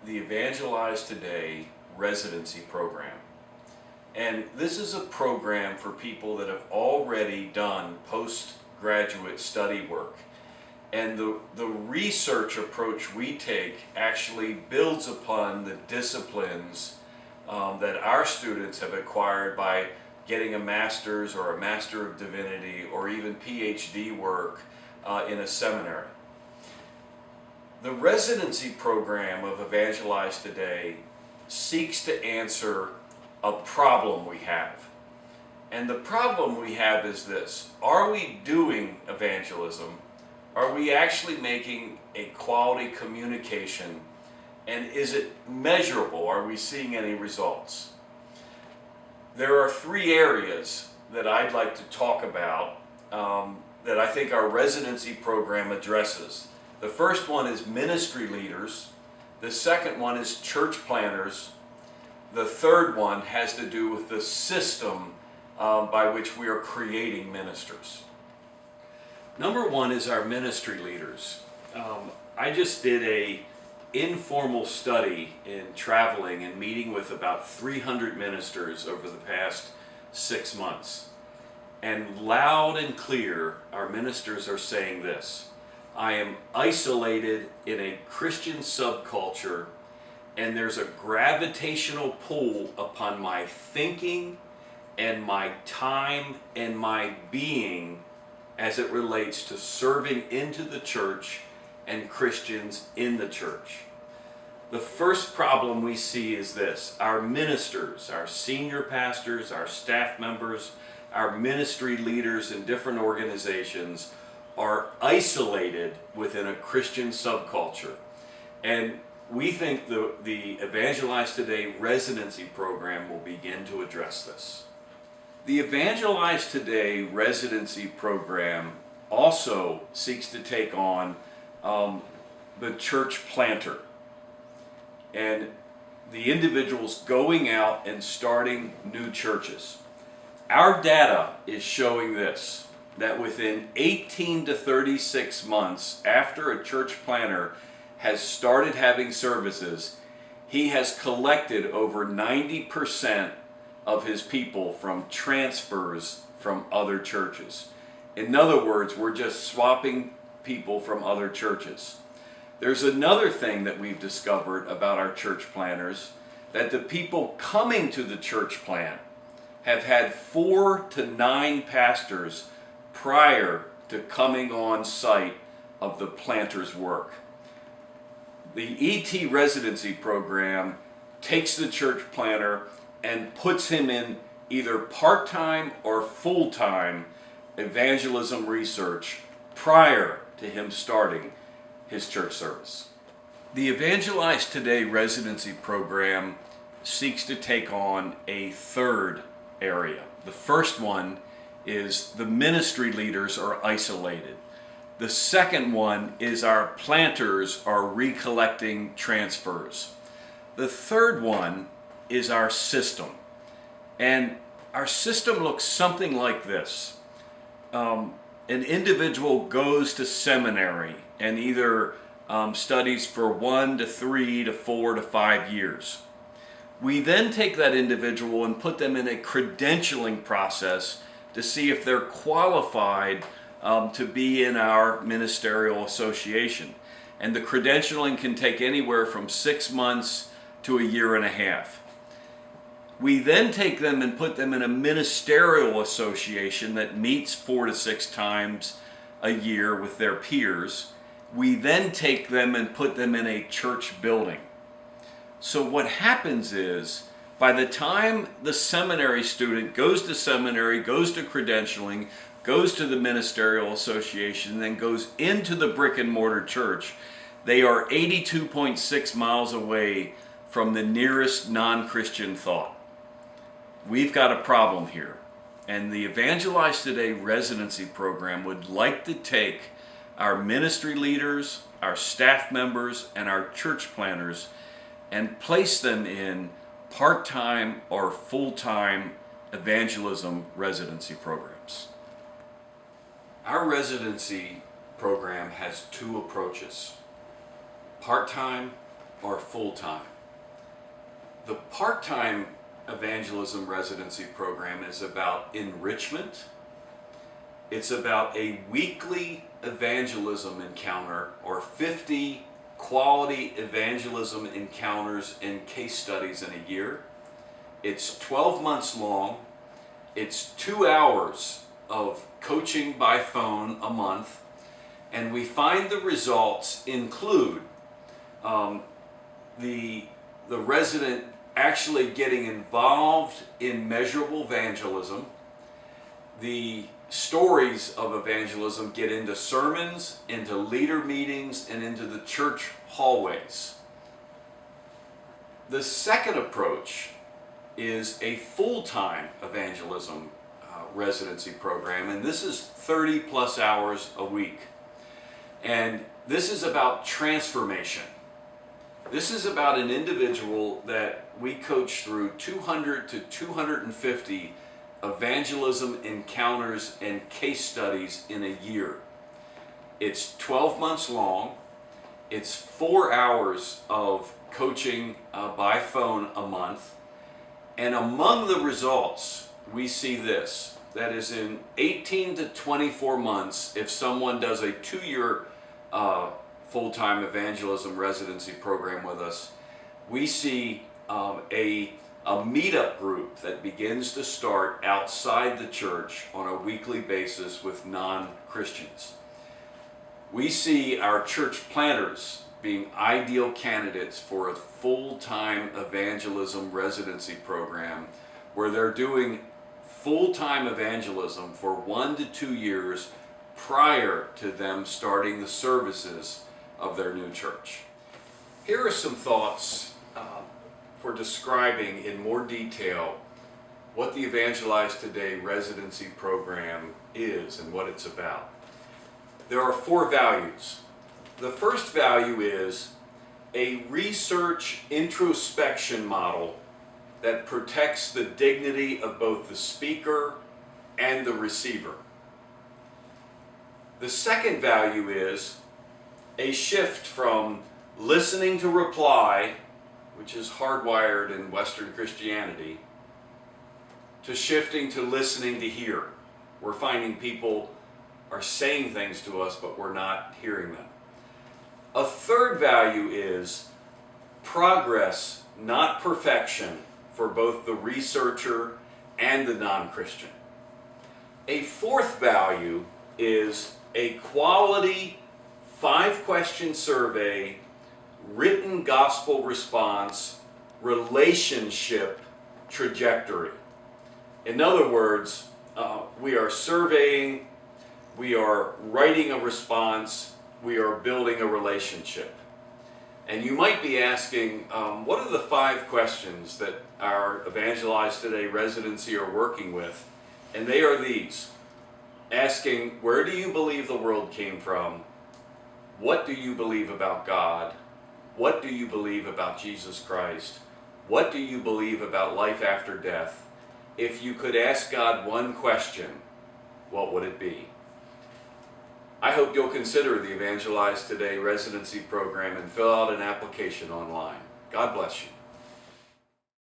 the Evangelize Today Residency Program. And this is a program for people that have already done postgraduate study work. And the research approach we take actually builds upon the disciplines that our students have acquired by getting a master's or a Master of Divinity or even PhD work in a seminary. The residency program of Evangelize Today seeks to answer a problem we have. And the problem we have is this: are we doing evangelism? Are we actually making a quality communication? And is it measurable? Are we seeing any results? There are three areas that I'd like to talk about that I think our residency program addresses. The first one is ministry leaders. The second one is church planners. The third one has to do with the system by which we are creating ministers. Number one is our ministry leaders. I just did an informal study in traveling and meeting with about 300 ministers over the past 6 months. And loud and clear, our ministers are saying this: I am isolated in a Christian subculture, and there's a gravitational pull upon my thinking and my time and my being as it relates to serving into the church and Christians in the church. The first problem we see is this: our ministers, our senior pastors, our staff members, our ministry leaders in different organizations are isolated within a Christian subculture. And we think the Evangelize Today residency program will begin to address this. The Evangelize Today residency program also seeks to take on the church planter and the individuals going out and starting new churches. Our data is showing this, that within 18 to 36 months after a church planter has started having services, he has collected over 90% of his people from transfers from other churches. In other words, we're just swapping people from other churches. There's another thing that we've discovered about our church planners, that the people coming to the church plant have had 4 to 9 pastors prior to coming on site of the planter's work. The ET residency program takes the church planter and puts him in either part-time or full-time evangelism research prior to him starting his church service. The Evangelize Today residency program seeks to take on a third area. The first one is the ministry leaders are isolated. The second one is our planters are recollecting transfers. The third one is our system. And our system looks something like this. An individual goes to seminary and either studies for 1 to 3 to 4 to 5 years. We then take that individual and put them in a credentialing process to see if they're qualified to be in our ministerial association. And the credentialing can take anywhere from 6 months to 1.5 years. We then take them and put them in a ministerial association that meets 4 to 6 times a year with their peers. We then take them and put them in a church building. So what happens is, by the time the seminary student goes to seminary, goes to credentialing, goes to the ministerial association, then goes into the brick and mortar church, they are 82.6 miles away from the nearest non-Christian thought. We've got a problem here. And the Evangelize Today residency program would like to take our ministry leaders, our staff members, and our church planners and place them in part-time or full-time evangelism residency programs. Our residency program has 2 approaches: part-time or full-time. The part-time evangelism residency program is about enrichment. It's about a weekly evangelism encounter, or 50 quality evangelism encounters and case studies in a year. It's 12 months long. It's 2 hours of coaching by phone a month. And we find the results include the resident actually getting involved in measurable evangelism. The stories of evangelism get into sermons, into leader meetings, and into the church hallways. The second approach is a full-time evangelism residency program, and this is 30 plus hours a week. And this is about transformation. This is about an individual that we coach through 200 to 250 evangelism encounters and case studies in a year. It's 12 months long. It's 4 hours of coaching by phone a month. And among the results, we see this. That is, in 18 to 24 months, if someone does a 2-year full-time evangelism residency program with us, we see a meetup group that begins to start outside the church on a weekly basis with non-Christians. We see our church planters being ideal candidates for a full-time evangelism residency program where they're doing full-time evangelism for 1 to 2 years prior to them starting the services of their new church. Here are some thoughts for describing in more detail what the Evangelize Today residency program is and what it's about. There are 4 values. The first value is a research introspection model that protects the dignity of both the speaker and the receiver. The second value is a shift from listening to reply, which is hardwired in Western Christianity, to shifting to listening to hear. We're finding people are saying things to us, but we're not hearing them. A third value is progress, not perfection, for both the researcher and the non-Christian. A fourth value is a quality 5-question survey, written gospel response, relationship trajectory. In other words, we are surveying, we are writing a response, we are building a relationship. And you might be asking, what are the 5 questions that our Evangelize Today residency are working with? And they are these. Asking, where do you believe the world came from? What do you believe about God? What do you believe about Jesus Christ? What do you believe about life after death? If you could ask God one question, what would it be? I hope you'll consider the Evangelize Today residency program and fill out an application online. God bless you.